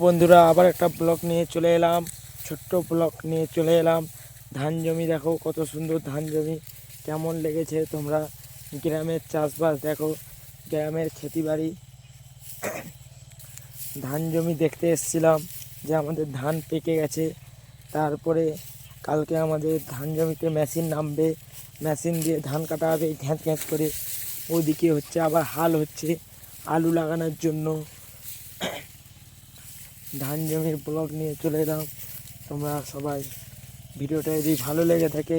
বন্ধুরা আবার একটা ব্লগ নিয়ে চলে এলাম, ছোট্ট ব্লগ নিয়ে চলে এলাম। ধান জমি দেখো, কত সুন্দর ধান জমি। কেমন লেগেছে তোমরা? গ্রামের চাষবাস দেখো, গ্রামের ক্ষেতিবাড়ি, ধান জমি দেখতে এসেছিলাম যে আমাদের ধান পেকে গেছে। তারপরে কালকে আমাদের ধান জমিতে মেশিন নামবে, মেশিন দিয়ে ধান কাটা হবে ঘ্যাঁচ ঘ্যাঁচ করে। ওইদিকে হচ্ছে আবার হাল হচ্ছে আলু লাগানোর জন্য। ধান জমির ব্লগ নিয়ে চলে এলাম। তোমরা সবাই ভিডিওটা যদি ভালো লেগে থাকে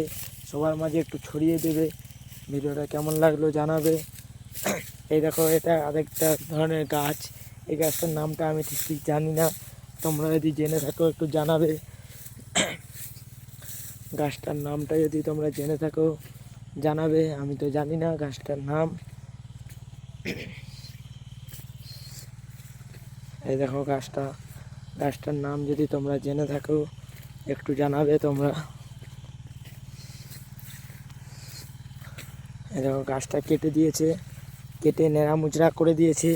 সবার মাঝে একটু ছড়িয়ে দেবে। ভিডিওটা কেমন লাগলো জানাবে। এই দেখো, এটা আরেকটা ধরনের গাছ। এই গাছটার নামটা আমি ঠিক জানি না, তোমরা যদি জেনে থাকো একটু জানাবে। গাছটার নামটা যদি তোমরা জেনে থাকো জানাবে, আমি তো জানি না গাছটার নাম। এই দেখো গাছটার নাম যদি তোমরা জেনে থাকো একটু জানাবে তোমরা। এই দেখো, গাছটা কেটে দিয়েছে, কেটে নেড়া মুচড়া করে দিয়েছে।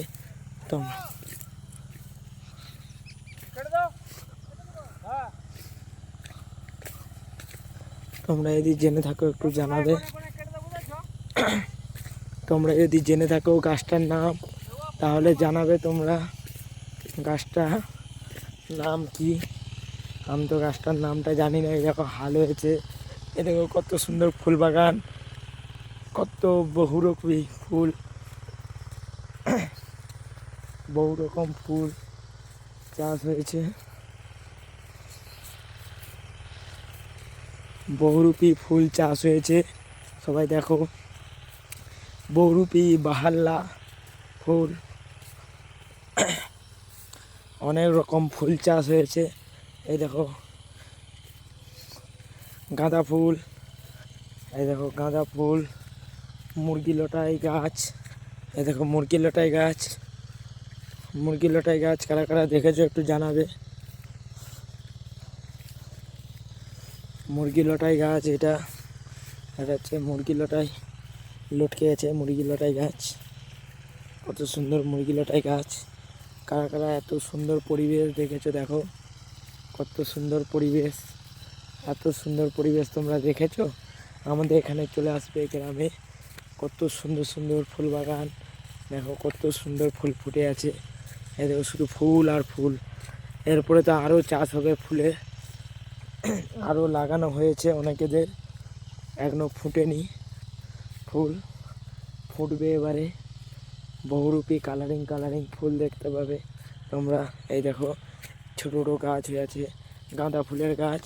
তোমরা যদি জেনে থাকো একটু জানাবে। তোমরা যদি জেনে থাকো গাছটার নাম তাহলে জানাবে তোমরা গাছটা নাম কি। আমি তো গাছটার নামটা জানি না। এই দেখো হাল হয়েছে, এ দেখো কত সুন্দর ফুল বাগান, কত বহু রকম ফুল চাষ হয়েছে। বহুরূপী ফুল চাষ হয়েছে, সবাই দেখো। বহুরূপী বাহাল্লা ফুল, অনেক রকম ফুল চাষ হয়েছে। এই দেখো গাঁদা ফুল, এই দেখো গাঁদা ফুল, মুরগি লটাই গাছ। এই দেখো মুরগি লটাই গাছ কারা কারা দেখেছো একটু জানাবে। মুরগি লটাই গাছ, এটা হচ্ছে মুরগি লটাই, লটকে আছে মুরগি লটাই গাছ। কত সুন্দর মুরগি লটাই গাছ। কারা কারা এত সুন্দর পরিবেশ দেখেছো? দেখো কত সুন্দর পরিবেশ, এত সুন্দর পরিবেশ তোমরা দেখেছো? আমাদের এখানে চলে আসবে গ্রামে, কত সুন্দর সুন্দর ফুল বাগান। দেখো কত সুন্দর ফুল ফুটে আছে। এই দেখো শুধু ফুল আর ফুল। এরপরে তো আরও চাষ হবে ফুলের, আরও লাগানো হয়েছে অনেকেদের, এখনও ফুটেনি। ফুল ফুটবে এবারে, বহুরূপী কালারিং ফুল দেখতে পাবে তোমরা। এই দেখো ছোটো ছোটো গাছ হয়ে আছে, গাঁদা ফুলের গাছ,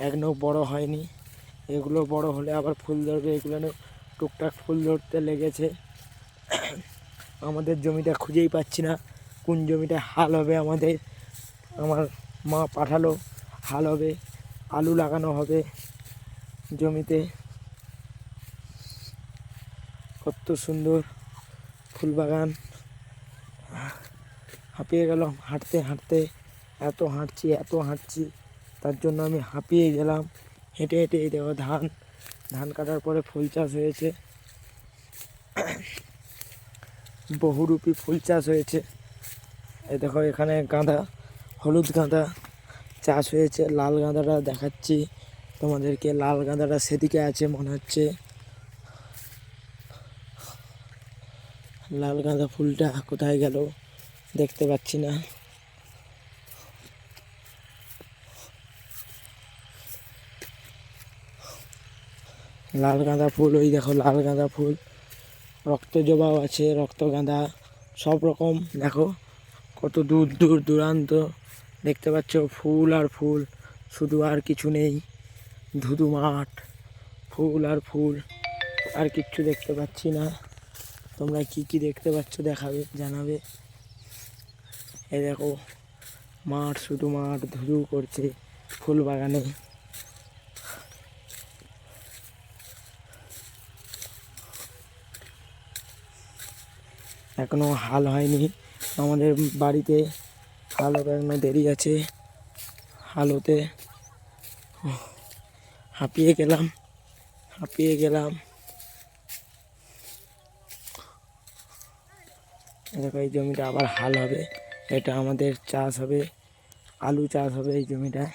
এখনও বড় হয়নি। এগুলো বড় হলে আবার ফুল ধরবে। এগুলো টুকটাক ফুল ধরতে লেগেছে। আমাদের জমিটা খুঁজেই পাচ্ছি না কোন জমিটা হাল হবে। আমার মা পাঠালো, হাল হবে, আলু লাগানো হবে জমিতে। কত সুন্দর ফুল বাগান। হাঁপিয়ে গেলাম হাঁটতে হাঁটতে, এত হাঁটছি তার জন্য আমি হাঁপিয়ে গেলাম হেঁটে হেঁটে। এই দেখো ধান কাটার পরে ফুল চাষ হয়েছে, বহুরূপী ফুল চাষ হয়েছে। এই দেখো এখানে গাঁদা, হলুদ গাঁদা চাষ হয়েছে। লাল গাঁদাটা দেখাচ্ছি তোমাদেরকে, লাল গাঁদাটা সেদিকে আছে মনে হচ্ছে। লাল গাঁদা ফুলটা কোথায় গেল দেখতে পাচ্ছি না। লাল গাঁদা ফুল, ওই দেখো লাল গাঁদা ফুল, রক্ত জবাও আছে, রক্ত গাঁদা, সব রকম। দেখো কত দূর দূরান্ত দেখতে পাচ্ছ ফুল আর ফুল, শুধু আর কিছু নেই, ধুধু মাঠ, ফুল আর ফুল, আর কিচ্ছু দেখতে পাচ্ছি না। তোমরা কি দেখতে পাচ্ছ দেখাবে, জানাবে। এই দেখো মাঠ, শুধু মাঠ, ধুধু করছে ফুল বাগানে। এখনো হাল হয়নি আমাদের বাড়িতে, হাল হবে এখনো দেরি আছে। হাল হতে হাঁপিয়ে গেলাম। দেখো এই জমিটা আবার হাল হবে, এটা আমাদের চাষ হবে। আলু চাষ হবে এই জমিটায়।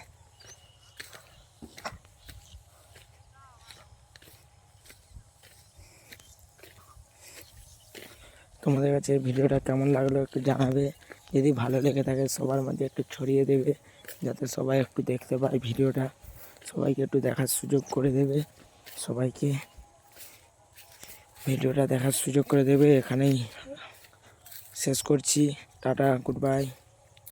তোমাদের কাছে ভিডিওটা কেমন লাগলো একটু জানাবে। যদি ভালো লেগে থাকে সবার মধ্যে একটু ছড়িয়ে দেবে, যাতে সবাই একটু দেখতে পায় ভিডিওটা, সবাইকে একটু দেখার সুযোগ করে দেবে, সবাইকে ভিডিওটা দেখার সুযোগ করে দেবে। এখানেই শেষ করছি, টাটা, গুড বাই।